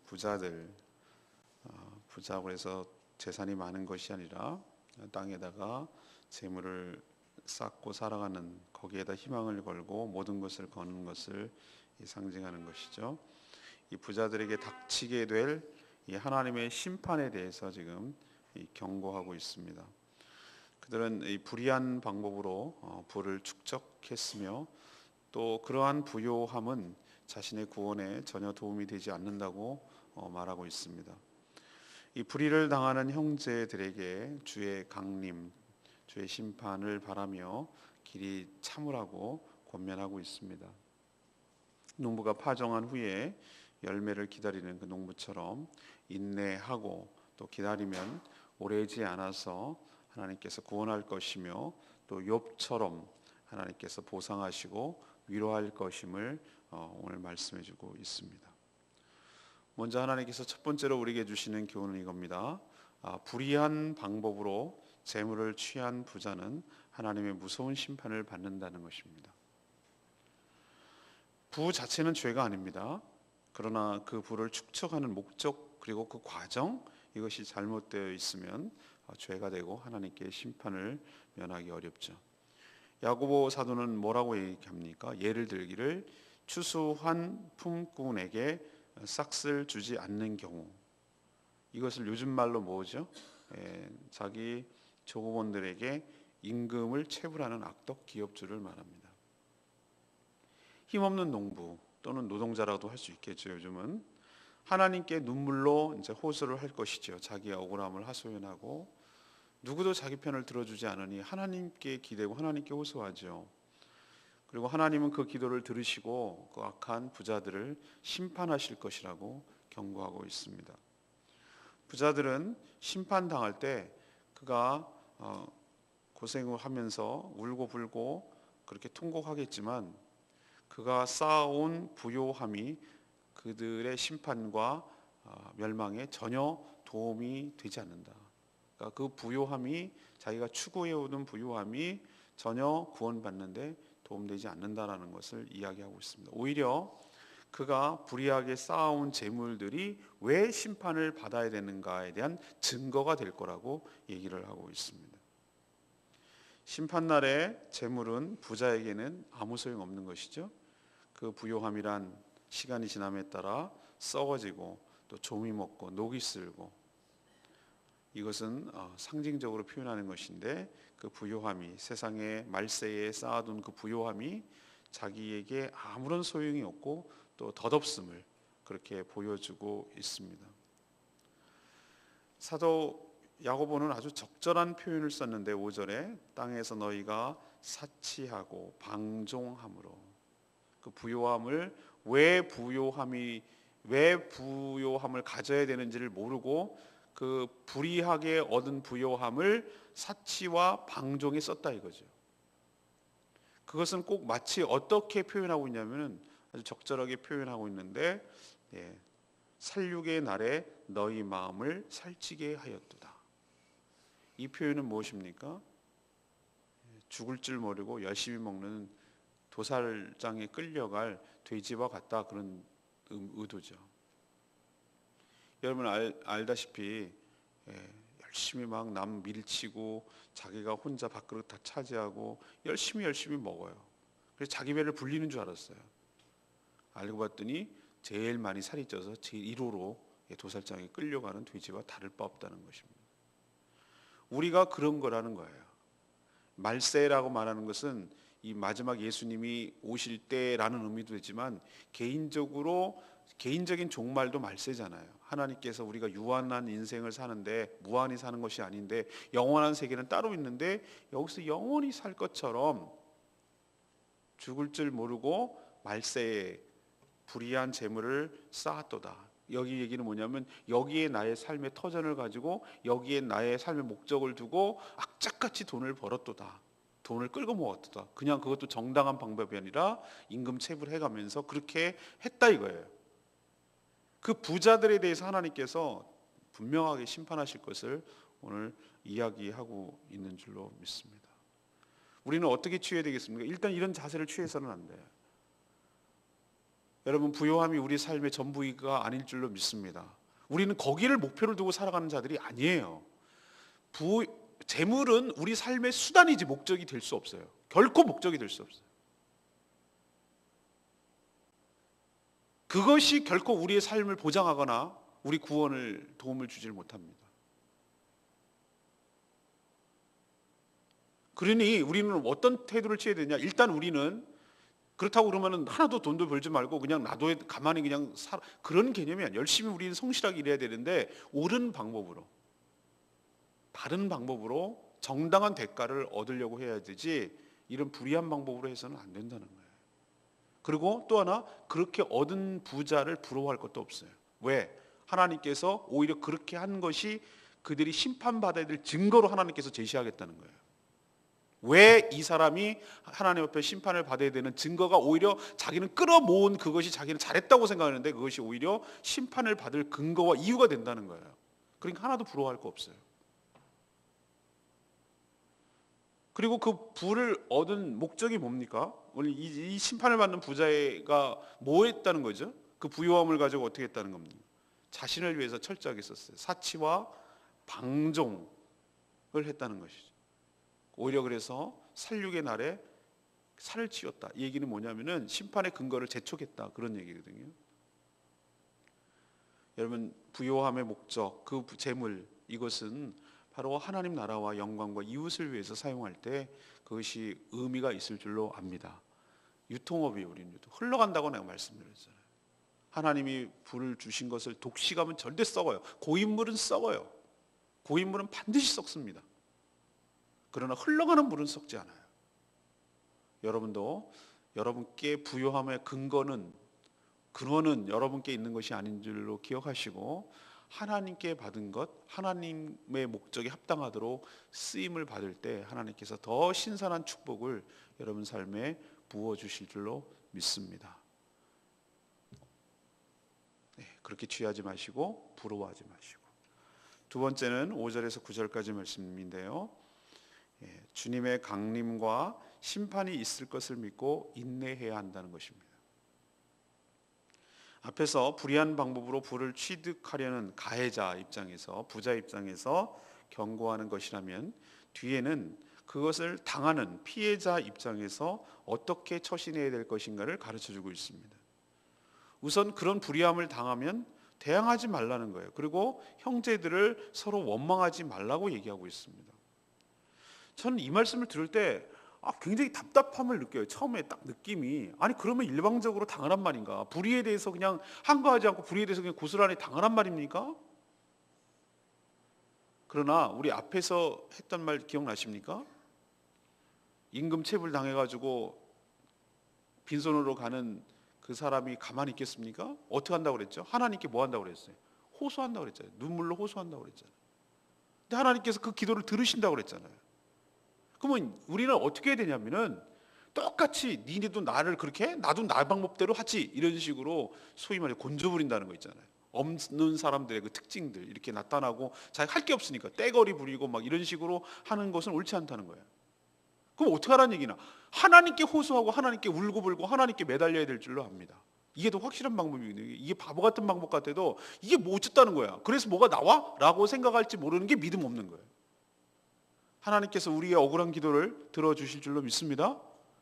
부자들, 부자고 해서 재산이 많은 것이 아니라 땅에다가 재물을 쌓고 살아가는, 거기에다 희망을 걸고 모든 것을 거는 것을 상징하는 것이죠. 이 부자들에게 닥치게 될 이 하나님의 심판에 대해서 지금 경고하고 있습니다. 그들은 이 불의한 방법으로 부를 축적했으며 또 그러한 부요함은 자신의 구원에 전혀 도움이 되지 않는다고 말하고 있습니다. 이 불의를 당하는 형제들에게 주의 강림, 주의 심판을 바라며 길이 참으라고 권면하고 있습니다. 농부가 파종한 후에 열매를 기다리는 그 농부처럼 인내하고 또 기다리면 오래지 않아서 하나님께서 구원할 것이며 또 욥처럼 하나님께서 보상하시고 위로할 것임을 오늘 말씀해 주고 있습니다. 먼저 하나님께서 첫 번째로 우리에게 주시는 교훈은 이겁니다. 불의한 방법으로 재물을 취한 부자는 하나님의 무서운 심판을 받는다는 것입니다. 부 자체는 죄가 아닙니다. 그러나 그 부를 축적하는 목적 그리고 그 과정, 이것이 잘못되어 있으면 죄가 되고 하나님께 심판을 면하기 어렵죠. 야고보 사도는 뭐라고 얘기합니까? 예를 들기를 추수한 품꾼에게 싹을 주지 않는 경우, 이것을 요즘 말로 뭐죠? 자기 조급원들에게 임금을 체불하는 악덕 기업주를 말합니다. 힘없는 농부 또는 노동자라도 할 수 있겠죠. 요즘은 하나님께 눈물로 이제 호소를 할 것이죠. 자기의 억울함을 하소연하고 누구도 자기 편을 들어주지 않으니 하나님께 기대고 하나님께 호소하죠. 그리고 하나님은 그 기도를 들으시고 그 악한 부자들을 심판하실 것이라고 경고하고 있습니다. 부자들은 심판당할 때 그가 고생을 하면서 울고 불고 그렇게 통곡하겠지만 그가 쌓아온 부요함이 그들의 심판과 멸망에 전혀 도움이 되지 않는다. 그러니까 그 부요함이, 자기가 추구해오던 부요함이 전혀 구원받는데 도움되지 않는다라는 것을 이야기하고 있습니다. 오히려 그가 불의하게 쌓아온 재물들이 왜 심판을 받아야 되는가에 대한 증거가 될 거라고 얘기를 하고 있습니다. 심판날에 재물은 부자에게는 아무 소용 없는 것이죠. 그 부요함이란 시간이 지남에 따라 썩어지고 또 좀이 먹고 녹이 슬고, 이것은 상징적으로 표현하는 것인데 그 부요함이, 세상의 말세에 쌓아둔 그 부요함이 자기에게 아무런 소용이 없고 또 덧없음을 그렇게 보여주고 있습니다. 사도 야고보는 아주 적절한 표현을 썼는데 5절에 땅에서 너희가 사치하고 방종함으로, 그 부요함을 왜 부요함을 가져야 되는지를 모르고 그 불의하게 얻은 부요함을 사치와 방종에 썼다 이거죠. 그것은 꼭 마치 어떻게 표현하고 있냐면은 아주 적절하게 표현하고 있는데, 살육의 날에 너희 마음을 살찌게 하였도다. 이 표현은 무엇입니까? 죽을 줄 모르고 열심히 먹는 도살장에 끌려갈 돼지와 같다, 그런 의도죠. 여러분 알다시피 열심히 막 남 밀치고 자기가 혼자 밥그릇 다 차지하고 열심히 먹어요. 그래서 자기 배를 불리는 줄 알았어요. 알고 봤더니 제일 많이 살이 쪄서 제1호로 도살장에 끌려가는 돼지와 다를 바 없다는 것입니다. 우리가 그런 거라는 거예요. 말세라고 말하는 것은 이 마지막 예수님이 오실 때라는 의미도 되지만 개인적인 종말도 말세잖아요. 하나님께서 우리가 유한한 인생을 사는데 무한히 사는 것이 아닌데 영원한 세계는 따로 있는데 여기서 영원히 살 것처럼 죽을 줄 모르고 말세에 불의한 재물을 쌓았도다. 여기 얘기는 뭐냐면 여기에 나의 삶의 터전을 가지고 여기에 나의 삶의 목적을 두고 악착같이 돈을 벌었도다. 돈을 끌고 모았도다. 그냥 그것도 정당한 방법이 아니라 임금 체불해가면서 그렇게 했다 이거예요. 그 부자들에 대해서 하나님께서 분명하게 심판하실 것을 오늘 이야기하고 있는 줄로 믿습니다. 우리는 어떻게 취해야 되겠습니까? 일단 이런 자세를 취해서는 안 돼요. 여러분, 부요함이 우리 삶의 전부가 아닐 줄로 믿습니다. 우리는 거기를 목표를 두고 살아가는 자들이 아니에요. 재물은 우리 삶의 수단이지 목적이 될 수 없어요. 결코 목적이 될 수 없어요. 그것이 결코 우리의 삶을 보장하거나 우리 구원을 도움을 주질 못합니다. 그러니 우리는 어떤 태도를 취해야 되냐? 일단 우리는 그렇다고 그러면은 하나도 돈도 벌지 말고 그냥 놔둬 가만히 그냥 살아, 그런 개념이 아니에요. 열심히 우리는 성실하게 일해야 되는데 옳은 방법으로, 바른 방법으로 정당한 대가를 얻으려고 해야 되지, 이런 불의한 방법으로 해서는 안 된다는 거예요. 그리고 또 하나, 그렇게 얻은 부자를 부러워할 것도 없어요. 왜? 하나님께서 오히려 그렇게 한 것이 그들이 심판받아야 될 증거로 하나님께서 제시하겠다는 거예요. 왜 이 사람이 하나님 앞에 심판을 받아야 되는 증거가 오히려 자기는 끌어모은 그것이 자기는 잘했다고 생각하는데 그것이 오히려 심판을 받을 근거와 이유가 된다는 거예요. 그러니까 하나도 부러워할 거 없어요. 그리고 그 부를 얻은 목적이 뭡니까? 오늘 이 심판을 받는 부자가 뭐 했다는 거죠? 그 부요함을 가지고 어떻게 했다는 겁니까? 자신을 위해서 철저하게 썼어요. 사치와 방종을 했다는 것이죠. 오히려 그래서 살육의 날에 살을 치웠다. 이 얘기는 뭐냐면은 심판의 근거를 재촉했다, 그런 얘기거든요. 여러분, 부요함의 목적, 그 재물, 이것은 바로 하나님 나라와 영광과 이웃을 위해서 사용할 때 그것이 의미가 있을 줄로 압니다. 유통업이 우리는 흘러간다고 내가 말씀드렸잖아요. 하나님이 불을 주신 것을 독식하면 절대 썩어요. 고인물은 썩어요. 고인물은 반드시 썩습니다. 그러나 흘러가는 물은 썩지 않아요. 여러분도 여러분께 부요함의 근원은 여러분께 있는 것이 아닌 줄로 기억하시고, 하나님께 받은 것, 하나님의 목적에 합당하도록 쓰임을 받을 때 하나님께서 더 신선한 축복을 여러분 삶에 부어주실 줄로 믿습니다. 네, 그렇게 취하지 마시고 부러워하지 마시고. 두 번째는 5절에서 9절까지 말씀인데요, 주님의 강림과 심판이 있을 것을 믿고 인내해야 한다는 것입니다. 앞에서 불의한 방법으로 부를 취득하려는 가해자 입장에서, 부자 입장에서 경고하는 것이라면, 뒤에는 그것을 당하는 피해자 입장에서 어떻게 처신해야 될 것인가를 가르쳐주고 있습니다. 우선 그런 불의함을 당하면 대항하지 말라는 거예요. 그리고 형제들을 서로 원망하지 말라고 얘기하고 있습니다. 저는 이 말씀을 들을 때 굉장히 답답함을 느껴요. 처음에 딱 느낌이, 아니 그러면 일방적으로 당하란 말인가? 불의에 대해서 그냥 한가하지 않고 불의에 대해서 그냥 고스란히 당하란 말입니까? 그러나 우리 앞에서 했던 말 기억나십니까? 임금 체불 당해가지고 빈손으로 가는 그 사람이 가만히 있겠습니까? 어떻게 한다고 그랬죠? 하나님께 뭐 한다고 그랬어요? 호소한다고 그랬잖아요. 눈물로 호소한다고 그랬잖아요. 근데 하나님께서 그 기도를 들으신다고 그랬잖아요. 그러면 우리는 어떻게 해야 되냐면은, 똑같이 니네도 나를 그렇게 해? 나도 나 방법대로 하지, 이런 식으로 소위 말해 곤져부린다는 거 있잖아요. 없는 사람들의 그 특징들 이렇게 나타나고 자기 할 게 없으니까 떼거리 부리고 막 이런 식으로 하는 것은 옳지 않다는 거예요. 그럼 어떻게 하라는 얘기나? 하나님께 호소하고 하나님께 울고불고 하나님께 매달려야 될 줄로 압니다. 이게 더 확실한 방법이거든요. 이게 바보 같은 방법 같아도 이게 뭐 어쨌다는 거야. 그래서 뭐가 나와? 라고 생각할지 모르는 게 믿음 없는 거예요. 하나님께서 우리의 억울한 기도를 들어주실 줄로 믿습니다.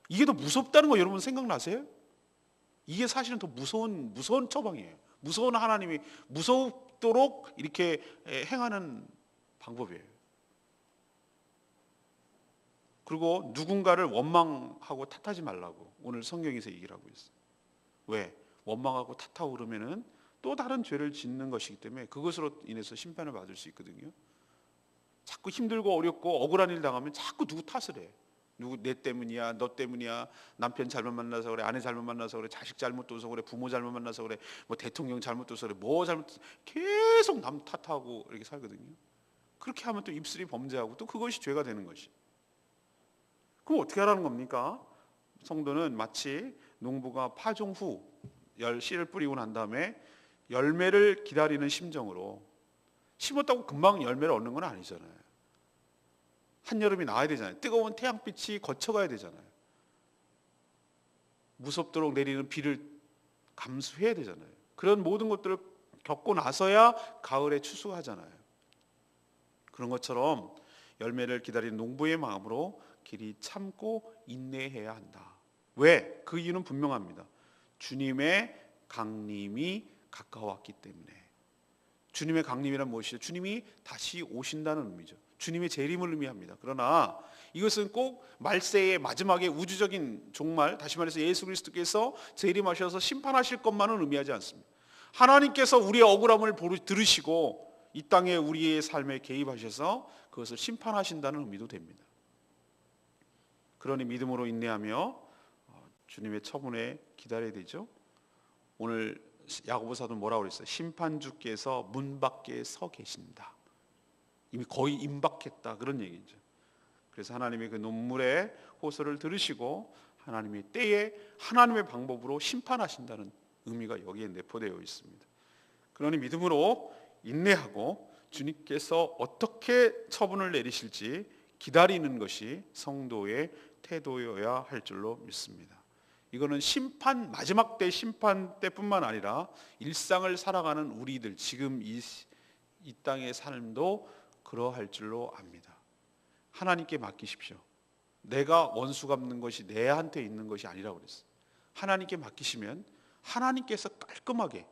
이게 더 무섭다는 거 여러분 생각나세요? 이게 사실은 더 무서운 처방이에요. 무서운 하나님이 무섭도록 이렇게 행하는 방법이에요. 그리고 누군가를 원망하고 탓하지 말라고 오늘 성경에서 얘기를 하고 있어요. 왜? 원망하고 탓하고 그러면은 또 다른 죄를 짓는 것이기 때문에 그것으로 인해서 심판을 받을 수 있거든요. 자꾸 힘들고 어렵고 억울한 일 당하면 자꾸 누구 탓을 해. 누구 내 때문이야, 너 때문이야, 남편 잘못 만나서 그래, 아내 잘못 만나서 그래, 자식 잘못 둬서 그래, 부모 잘못 만나서 그래, 뭐 대통령 잘못 둬서 그래, 뭐 잘못, 계속 남 탓하고 이렇게 살거든요. 그렇게 하면 또 입술이 범죄하고 또 그것이 죄가 되는 것이. 그럼 어떻게 하라는 겁니까? 성도는 마치 농부가 파종 후 씨를 뿌리고 난 다음에 열매를 기다리는 심정으로, 심었다고 금방 열매를 얻는 건 아니잖아요. 한여름이 나와야 되잖아요. 뜨거운 태양빛이 거쳐가야 되잖아요. 무섭도록 내리는 비를 감수해야 되잖아요. 그런 모든 것들을 겪고 나서야 가을에 추수하잖아요. 그런 것처럼 열매를 기다리는 농부의 마음으로 길이 참고 인내해야 한다. 왜? 그 이유는 분명합니다. 주님의 강림이 가까웠기 때문에. 주님의 강림이란 무엇이죠? 주님이 다시 오신다는 의미죠. 주님의 재림을 의미합니다. 그러나 이것은 꼭 말세의 마지막에 우주적인 종말, 다시 말해서 예수 그리스도께서 재림하셔서 심판하실 것만은 의미하지 않습니다. 하나님께서 우리의 억울함을 들으시고 이 땅에 우리의 삶에 개입하셔서 그것을 심판하신다는 의미도 됩니다. 그러니 믿음으로 인내하며 주님의 처분에 기다려야 되죠. 오늘 야고보 사도는 뭐라고 그랬어요? 심판주께서 문 밖에 서 계신다. 이미 거의 임박했다, 그런 얘기죠. 그래서 하나님의 그 눈물의 호소를 들으시고 하나님의 때에 하나님의 방법으로 심판하신다는 의미가 여기에 내포되어 있습니다. 그러니 믿음으로 인내하고 주님께서 어떻게 처분을 내리실지 기다리는 것이 성도의 태도여야 할 줄로 믿습니다. 이거는 심판, 마지막 때 심판 때뿐만 아니라 일상을 살아가는 우리들, 지금 이 땅의 삶도 그러할 줄로 압니다. 하나님께 맡기십시오. 내가 원수 갚는 것이 내한테 있는 것이 아니라고 그랬어요. 하나님께 맡기시면 하나님께서 깔끔하게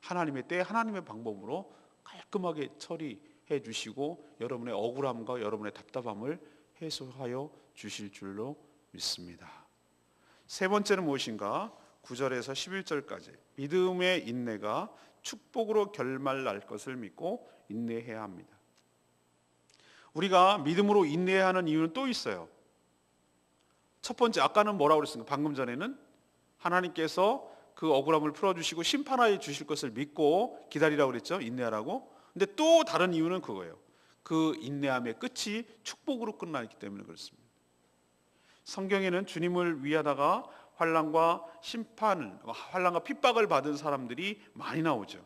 하나님의 때 하나님의 방법으로 깔끔하게 처리해 주시고 여러분의 억울함과 여러분의 답답함을 해소하여 주실 줄로 믿습니다. 세 번째는 무엇인가? 9절에서 11절까지 믿음의 인내가 축복으로 결말날 것을 믿고 인내해야 합니다. 우리가 믿음으로 인내해야 하는 이유는 또 있어요. 첫 번째, 아까는 뭐라고 그랬습니까? 방금 전에는 하나님께서 그 억울함을 풀어주시고 심판하여 주실 것을 믿고 기다리라고 그랬죠. 인내하라고. 근데 또 다른 이유는 그거예요. 그 인내함의 끝이 축복으로 끝나기 때문에 그렇습니다. 성경에는 주님을 위하다가 환난과 핍박을 받은 사람들이 많이 나오죠.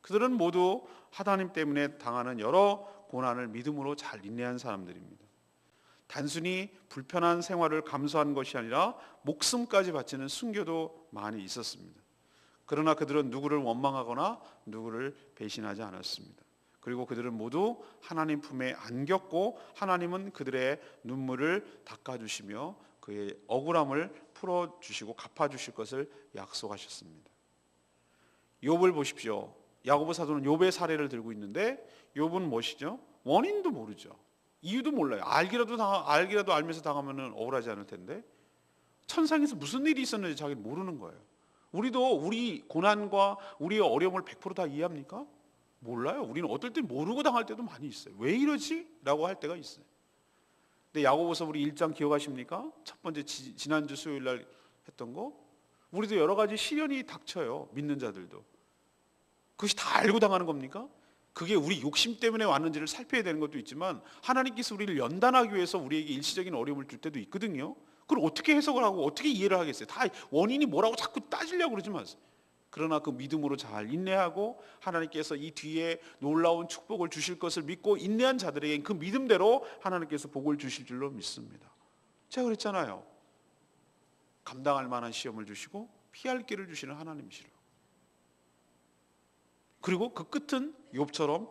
그들은 모두 하나님 때문에 당하는 여러 고난을 믿음으로 잘 인내한 사람들입니다. 단순히 불편한 생활을 감수한 것이 아니라 목숨까지 바치는 순교도 많이 있었습니다. 그러나 그들은 누구를 원망하거나 누구를 배신하지 않았습니다. 그리고 그들은 모두 하나님 품에 안겼고 하나님은 그들의 눈물을 닦아주시며 그의 억울함을 풀어주시고 갚아주실 것을 약속하셨습니다. 욥을 보십시오. 야고보 사도는 욥의 사례를 들고 있는데 욥은 무엇이죠? 원인도 모르죠. 이유도 몰라요. 알기라도 알면서 당하면 억울하지 않을 텐데 천상에서 무슨 일이 있었는지 자기는 모르는 거예요. 우리도 우리 고난과 우리의 어려움을 100% 다 이해합니까? 몰라요. 우리는 어떨 때 모르고 당할 때도 많이 있어요. 왜 이러지? 라고 할 때가 있어요. 근데 야고보서 우리 1장 기억하십니까? 첫 번째 지난주 수요일 날 했던 거, 우리도 여러 가지 시련이 닥쳐요. 믿는 자들도. 그것이 다 알고 당하는 겁니까? 그게 우리 욕심 때문에 왔는지를 살펴야 되는 것도 있지만 하나님께서 우리를 연단하기 위해서 우리에게 일시적인 어려움을 줄 때도 있거든요. 그걸 어떻게 해석을 하고 어떻게 이해를 하겠어요? 다 원인이 뭐라고 자꾸 따지려고 그러지 마세요. 그러나 그 믿음으로 잘 인내하고 하나님께서 이 뒤에 놀라운 축복을 주실 것을 믿고 인내한 자들에게 그 믿음대로 하나님께서 복을 주실 줄로 믿습니다. 제가 그랬잖아요. 감당할 만한 시험을 주시고 피할 길을 주시는 하나님이시라고. 그리고 그 끝은 욥처럼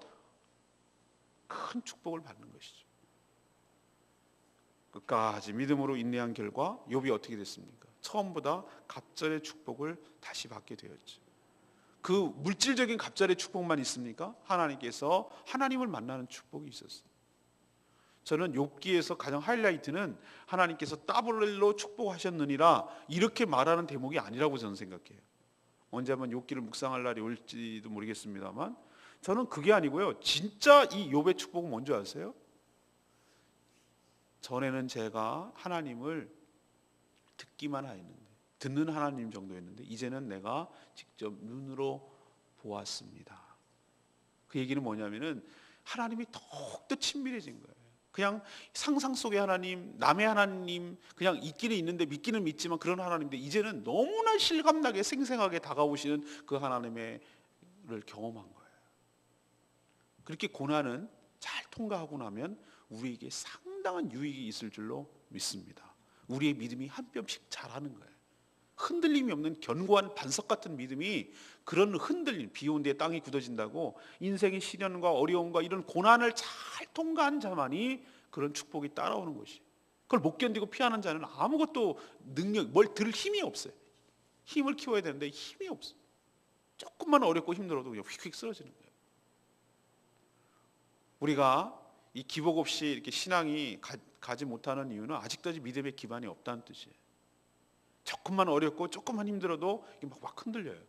큰 축복을 받는 것이죠. 끝까지 믿음으로 인내한 결과 욥이 어떻게 됐습니까? 처음보다 갑절의 축복을 다시 받게 되었죠. 그 물질적인 갑절의 축복만 있습니까? 하나님께서 하나님을 만나는 축복이 있었어요. 저는 욥기에서 가장 하이라이트는 하나님께서 더블로 축복하셨느니라 이렇게 말하는 대목이 아니라고 저는 생각해요. 언제 한번 욥기를 묵상할 날이 올지도 모르겠습니다만 저는 그게 아니고요. 진짜 이 욥의 축복은 뭔지 아세요? 전에는 제가 하나님을 듣기만 하였는데 듣는 하나님 정도였는데 이제는 내가 직접 눈으로 보았습니다. 그 얘기는 뭐냐면은 하나님이 더욱더 친밀해진 거예요. 그냥 상상 속의 하나님, 남의 하나님 그냥 있기는 있는데 믿기는 믿지만 그런 하나님인데 이제는 너무나 실감나게 생생하게 다가오시는 그 하나님을 경험한 거예요. 그렇게 고난은 잘 통과하고 나면 우리에게 상당한 유익이 있을 줄로 믿습니다. 우리의 믿음이 한 뼘씩 자라는 거예요. 흔들림이 없는 견고한 반석 같은 믿음이, 그런 흔들림, 비 온 뒤에 땅이 굳어진다고 인생의 시련과 어려움과 이런 고난을 잘 통과한 자만이 그런 축복이 따라오는 것이, 그걸 못 견디고 피하는 자는 아무것도 능력, 뭘 들 힘이 없어요. 힘을 키워야 되는데 힘이 없어. 조금만 어렵고 힘들어도 그냥 휙휙 쓰러지는 거예요. 우리가 이 기복 없이 이렇게 신앙이 가지 못하는 이유는 아직까지 믿음의 기반이 없다는 뜻이에요. 조금만 어렵고 조금만 힘들어도 막 흔들려요.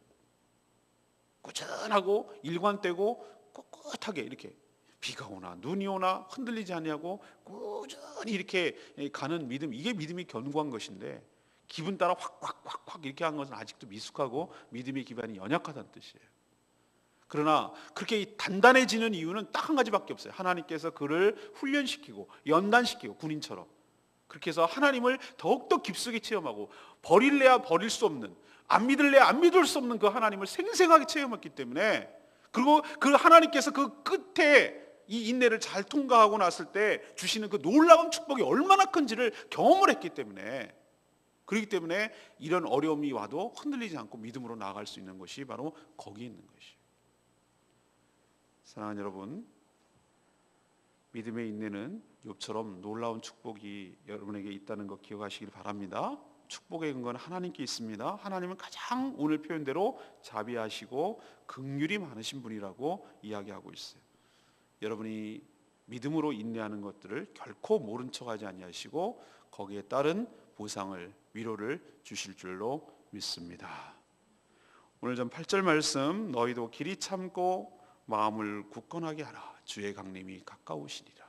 꾸준하고 일관되고 꿋꿋하게 이렇게 비가 오나 눈이 오나 흔들리지 않냐고 꾸준히 이렇게 가는 믿음, 이게 믿음이 견고한 것인데, 기분 따라 확 이렇게 한 것은 아직도 미숙하고 믿음의 기반이 연약하다는 뜻이에요. 그러나 그렇게 단단해지는 이유는 딱 한 가지밖에 없어요. 하나님께서 그를 훈련시키고 연단시키고, 군인처럼 그렇게 해서 하나님을 더욱더 깊숙이 체험하고, 버릴래야 버릴 수 없는, 안 믿을래야 안 믿을 수 없는 그 하나님을 생생하게 체험했기 때문에, 그리고 그 하나님께서 그 끝에 이 인내를 잘 통과하고 났을 때 주시는 그 놀라운 축복이 얼마나 큰지를 경험을 했기 때문에, 그렇기 때문에 이런 어려움이 와도 흔들리지 않고 믿음으로 나아갈 수 있는 것이 바로 거기에 있는 것이에요. 사랑하는 여러분, 믿음의 인내는 욥처럼 놀라운 축복이 여러분에게 있다는 것 기억하시길 바랍니다. 축복의 근거는 하나님께 있습니다. 하나님은 가장 오늘 표현대로 자비하시고 긍휼이 많으신 분이라고 이야기하고 있어요. 여러분이 믿음으로 인내하는 것들을 결코 모른 척하지 아니하시고 거기에 따른 보상을, 위로를 주실 줄로 믿습니다. 오늘 전 8절 말씀, 너희도 길이 참고 마음을 굳건하게 하라. 주의 강림이 가까우시니라.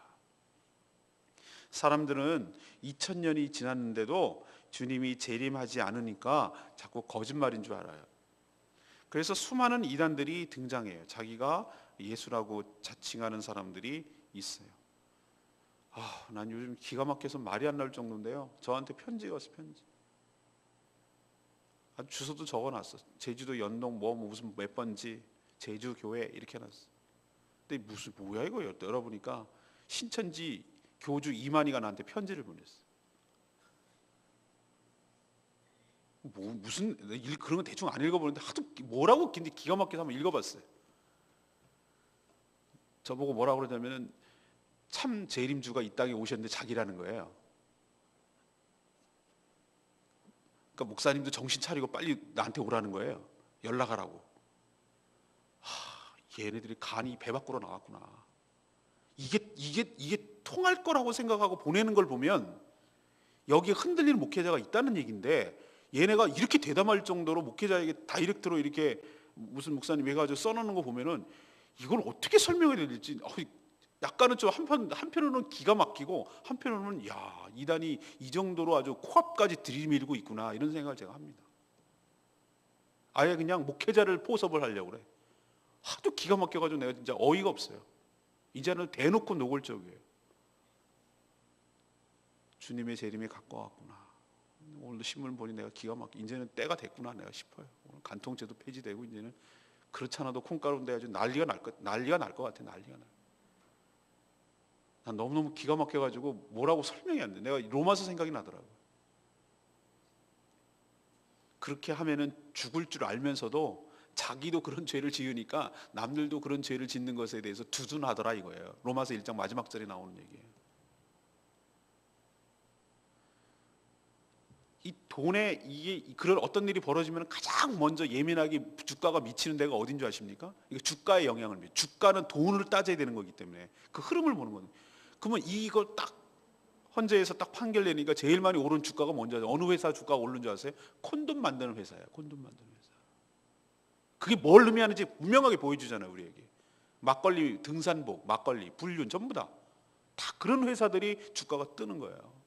사람들은 2000년이 지났는데도 주님이 재림하지 않으니까 자꾸 거짓말인 줄 알아요. 그래서 수많은 이단들이 등장해요. 자기가 예수라고 자칭하는 사람들이 있어요. 난 요즘 기가 막혀서 말이 안 나올 정도인데요. 저한테 편지가 왔어요. 편지. 주소도 적어놨어. 제주도 연동 무슨 몇 번지 제주 교회 이렇게 해놨어. 근데 무슨 뭐야 이거 열어보니까 신천지 교주 이만희가 나한테 편지를 보냈어. 무슨 그런 거 대충 안 읽어보는데 하도 뭐라고 근데 기가 막혀서 한번 읽어봤어요. 저보고 뭐라고 그러냐면은 참 재림주가 이 땅에 오셨는데 자기라는 거예요. 그러니까 목사님도 정신 차리고 빨리 나한테 오라는 거예요. 연락하라고. 얘네들이 간이 배 밖으로 나왔구나. 이게 통할 거라고 생각하고 보내는 걸 보면 여기에 흔들리는 목회자가 있다는 얘기인데, 얘네가 이렇게 대담할 정도로 목회자에게 다이렉트로 이렇게 무슨 목사님 해가지고 써놓는 거 보면은 이걸 어떻게 설명해야 될지 약간은 좀 한편으로는 기가 막히고, 한편으로는 이단이 이 정도로 아주 코앞까지 들이밀고 있구나 이런 생각을 제가 합니다. 아예 그냥 목회자를 포섭을 하려고 그래. 하도 기가 막혀가지고 내가 진짜 어이가 없어요. 이제는 대놓고 노골적이에요. 주님의 재림이 가까웠구나. 오늘도 신문 보니 내가 기가 막혀. 이제는 때가 됐구나 내가 싶어요. 오늘 간통죄도 폐지되고 이제는 그렇지 않아도 콩가루 내가지고 난리가 날 것 같아. 난리가 나. 난 너무너무 기가 막혀가지고 뭐라고 설명이 안 돼. 내가 로마서 생각이 나더라고. 그렇게 하면은 죽을 줄 알면서도 자기도 그런 죄를 지으니까 남들도 그런 죄를 짓는 것에 대해서 두둔하더라 이거예요. 로마서 1장 마지막 절에 나오는 얘기예요. 이 돈에 이게 그런 어떤 일이 벌어지면 가장 먼저 예민하게 주가가 미치는 데가 어딘 줄 아십니까? 이거 주가의 영향을 미쳐. 주가는 돈을 따져야 되는 거기 때문에 그 흐름을 보는 거예요. 그러면 이걸 딱 헌재에서 딱 판결 내니까 제일 많이 오른 주가가 뭔지 아세요? 어느 회사 주가가 오른 줄 아세요? 콘돔 만드는 회사예요. 콘돔 만드는 회사. 그게 뭘 의미하는지 분명하게 보여주잖아요, 우리에게. 막걸리, 등산복, 막걸리, 불륜 전부 다 그런 회사들이 주가가 뜨는 거예요.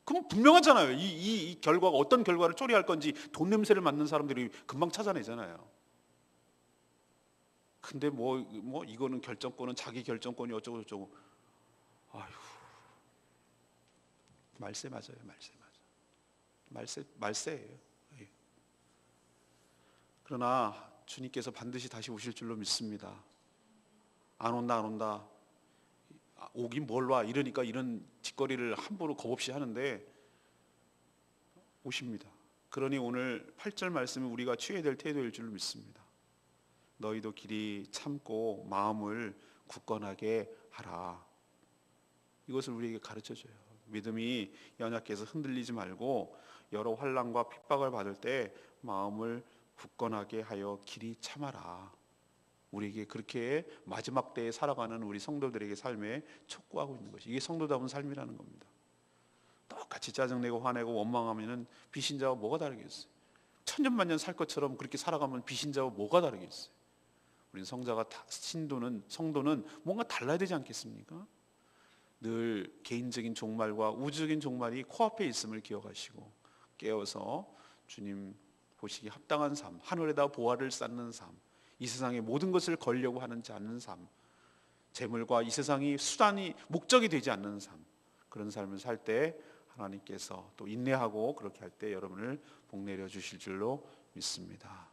그럼 분명하잖아요. 이 결과가 어떤 결과를 초래할 건지 돈 냄새를 맡는 사람들이 금방 찾아내잖아요. 근데 이거는 결정권은 자기 결정권이 어쩌고 저쩌고. 말세 맞아요. 말세예요. 그러나 주님께서 반드시 다시 오실 줄로 믿습니다. 안 온다. 오긴 뭘 와 이러니까 이런 짓거리를 함부로 겁없이 하는데 오십니다. 그러니 오늘 8절 말씀은 우리가 취해야 될 태도일 줄 믿습니다. 너희도 길이 참고 마음을 굳건하게 하라. 이것을 우리에게 가르쳐줘요. 믿음이 연약해서 흔들리지 말고 여러 환난과 핍박을 받을 때 마음을 굳건하게 하여 길이 참아라. 우리에게 그렇게 마지막 때에 살아가는 우리 성도들에게 삶에 촉구하고 있는 것이, 이게 성도다운 삶이라는 겁니다. 똑같이 짜증내고 화내고 원망하면 비신자와 뭐가 다르겠어요? 천년만년 살 것처럼 그렇게 살아가면 비신자와 뭐가 다르겠어요? 우린 성도는 뭔가 달라야 되지 않겠습니까? 늘 개인적인 종말과 우주적인 종말이 코앞에 있음을 기억하시고 깨어서 주님 보시기 합당한 삶, 하늘에다 보화를 쌓는 삶, 이 세상의 모든 것을 걸려고 하지 않는 삶, 재물과 이 세상이 수단이 목적이 되지 않는 삶, 그런 삶을 살 때 하나님께서 또 인내하고 그렇게 할 때 여러분을 복내려 주실 줄로 믿습니다.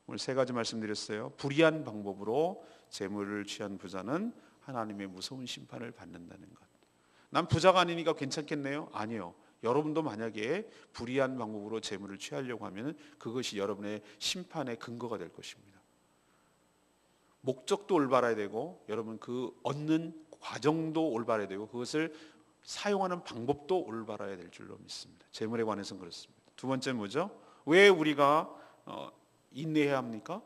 오늘 세 가지 말씀드렸어요. 불의한 방법으로 재물을 취한 부자는 하나님의 무서운 심판을 받는다는 것. 난 부자가 아니니까 괜찮겠네요? 아니요. 여러분도 만약에 불의한 방법으로 재물을 취하려고 하면 그것이 여러분의 심판의 근거가 될 것입니다. 목적도 올바라야 되고 여러분 그 얻는 과정도 올바라야 되고 그것을 사용하는 방법도 올바라야 될 줄로 믿습니다. 재물에 관해서는 그렇습니다. 두 번째 뭐죠? 왜 우리가 인내해야 합니까?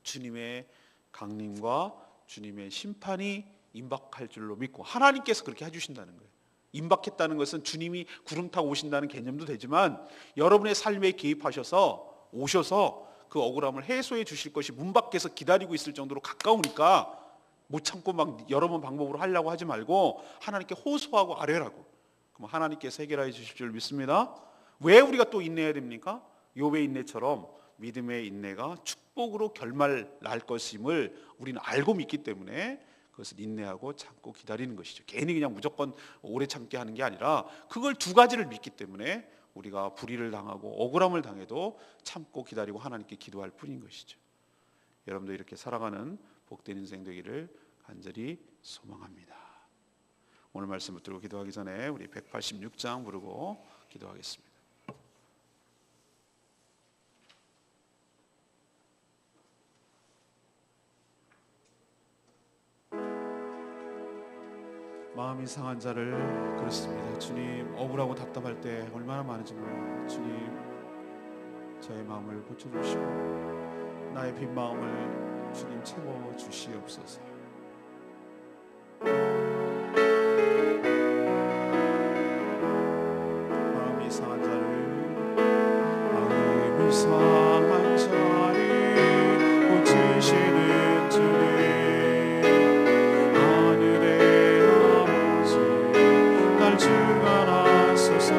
주님의 강림과 주님의 심판이 임박할 줄로 믿고 하나님께서 그렇게 해주신다는 거예요. 임박했다는 것은 주님이 구름 타고 오신다는 개념도 되지만 여러분의 삶에 개입하셔서 오셔서 그 억울함을 해소해 주실 것이 문 밖에서 기다리고 있을 정도로 가까우니까 못 참고 막 여러 번 방법으로 하려고 하지 말고 하나님께 호소하고 아뢰라고. 그럼 하나님께서 해결해 주실 줄 믿습니다. 왜 우리가 또 인내해야 됩니까? 욥의 인내처럼 믿음의 인내가 축복으로 결말 날 것임을 우리는 알고 믿기 때문에 그것을 인내하고 참고 기다리는 것이죠. 괜히 그냥 무조건 오래 참게 하는 게 아니라 그걸 두 가지를 믿기 때문에 우리가 불의를 당하고 억울함을 당해도 참고 기다리고 하나님께 기도할 뿐인 것이죠. 여러분도 이렇게 살아가는 복된 인생 되기를 간절히 소망합니다. 오늘 말씀 붙들고 기도하기 전에 우리 186장 부르고 기도하겠습니다. 마음이 상한 자를 그렇습니다. 주님, 억울하고 답답할 때 얼마나 많은지 몰라요. 주님, 저의 마음을 고쳐주시고 나의 빈 마음을 주님 채워주시옵소서. 마음이 상한 자를, 마음이 상한 자를 고치시는 주님, 주관하소서.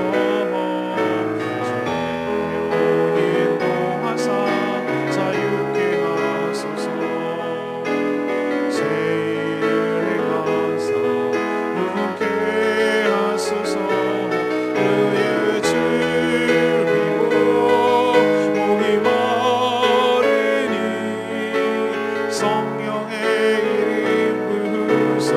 주의 인도하사 자유케 하소서. 제 일을 행하사 누게 하소서. 의의 주님이고 목이 마르니 성령의 이름 부으소서.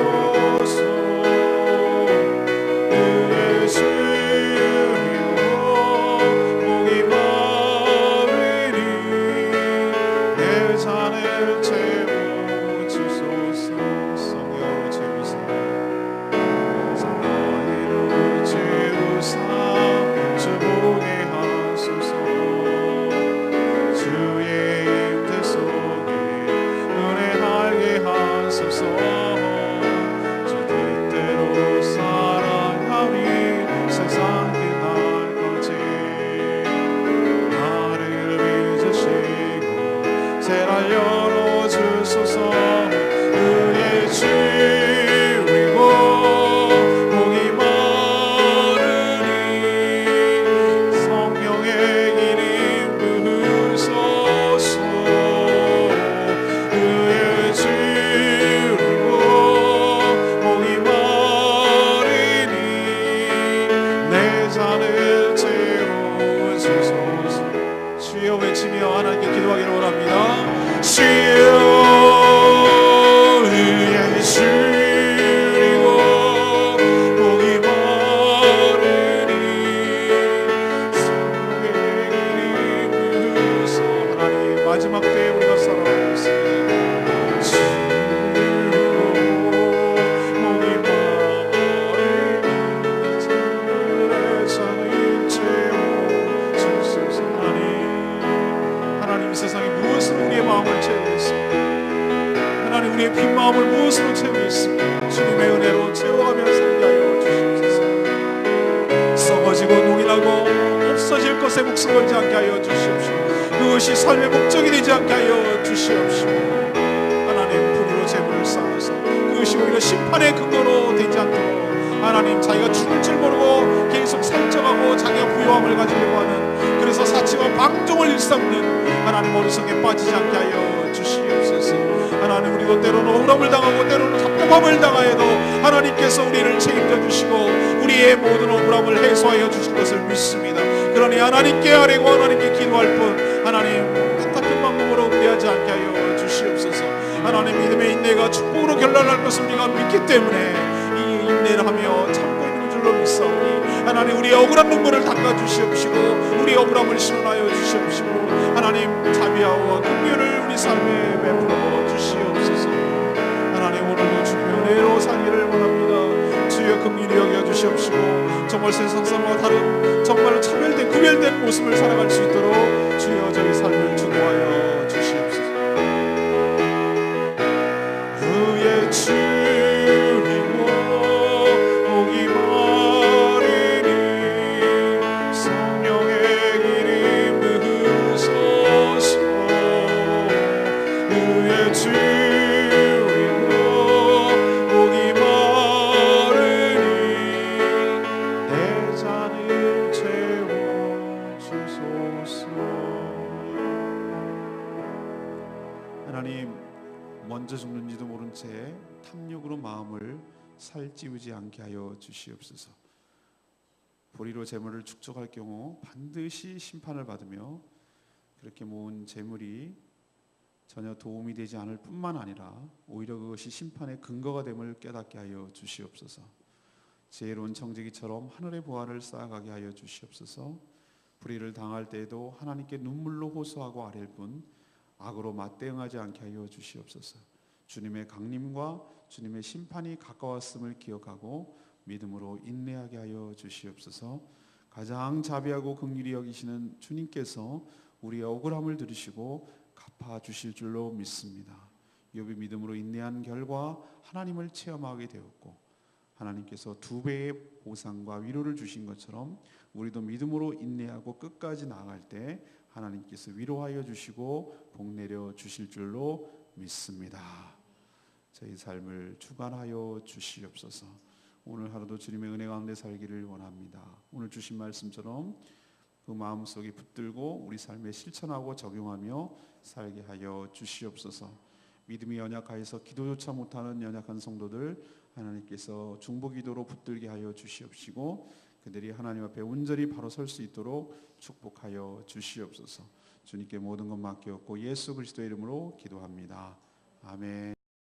주의 임재 속에 은혜 우리의 빈 마음을 무엇으로 채우겠습니까? 주님의 은혜로 채워가며 살게 하여 주시옵소서. 썩어지고 농이나고 없어질 것에 목숨 걸지 않게 하여 주시옵시고, 그것이 삶의 목적이 되지 않게 하여 주시옵시고, 하나님 불의로 재물을 쌓아서 그것이 오히려 심판의 근거로 되지 않도록 하나님 자기가 죽을 줄 모르고 계속 살쪄가고 자기가 부유함을 가지려고 하는, 그래서 사치와 방종을 일삼는 하나님 어리석에 빠지지 않게 하여 주시옵소서. 하나님 우리도 때로는 억울함을 당하고 때로는 답답함을 당하여도 하나님께서 우리를 책임져 주시고 우리의 모든 억울함을 해소하여 주실 것을 믿습니다. 그러니 하나님께 아뢰고 하나님께 기도할 뿐 하나님 뜻밖의 방법으로 의뢰하지 않게 하여 주시옵소서. 하나님 믿음의 인내가 축복으로 결란할 것을 우리가 믿기 때문에 이 인내를 하며 참고 있는 줄로 믿사오니 하나님 우리의 억울한 눈물을 닦아주시옵시고 우리의 억울함을 실현하여 주시옵시고 하나님 자비와 긍휼을 우리 삶에 베풀어 주시옵소서. 하나님 오늘도 주님의 은혜로 살기를 원합니다. 주여 긍휼히 여겨 주시옵시고 정말 세상 사람과 다른 정말로 차별된 구별된 모습을 살아갈 수 있도록 주여 저희 삶을 주도하여 주시옵소서. 주의 주님과 오기 마르니 성령의 길 임으소서. 주의 주님과 오기 마르니 내 잔을 채워주소서. 하나님 먼저 죽는지도 모른 채 탐욕으로 마음을 살찌우지 않게 하여 주시옵소서. 불의로 재물을 축적할 경우 반드시 심판을 받으며 그렇게 모은 재물이 전혀 도움이 되지 않을 뿐만 아니라 오히려 그것이 심판의 근거가 됨을 깨닫게 하여 주시옵소서. 지혜로운 청지기처럼 하늘의 보화를 쌓아가게 하여 주시옵소서. 불의를 당할 때에도 하나님께 눈물로 호소하고 아뢰일 뿐 악으로 맞대응하지 않게 하여 주시옵소서. 주님의 강림과 주님의 심판이 가까웠음을 기억하고 믿음으로 인내하게 하여 주시옵소서. 가장 자비하고 긍휼히 여기시는 주님께서 우리의 억울함을 들으시고 갚아주실 줄로 믿습니다. 욥이 믿음으로 인내한 결과 하나님을 체험하게 되었고 하나님께서 2배의 보상과 위로를 주신 것처럼 우리도 믿음으로 인내하고 끝까지 나아갈 때 하나님께서 위로하여 주시고 복내려 주실 줄로 믿습니다. 저희 삶을 주관하여 주시옵소서. 오늘 하루도 주님의 은혜 가운데 살기를 원합니다. 오늘 주신 말씀처럼 그 마음속에 붙들고 우리 삶에 실천하고 적용하며 살게 하여 주시옵소서. 믿음이 연약하여서 기도조차 못하는 연약한 성도들 하나님께서 중보기도로 붙들게 하여 주시옵시고 그들이 하나님 앞에 온전히 바로 설 수 있도록 축복하여 주시옵소서. 주님께 모든 것 맡겼고 예수 그리스도의 이름으로 기도합니다. 아멘.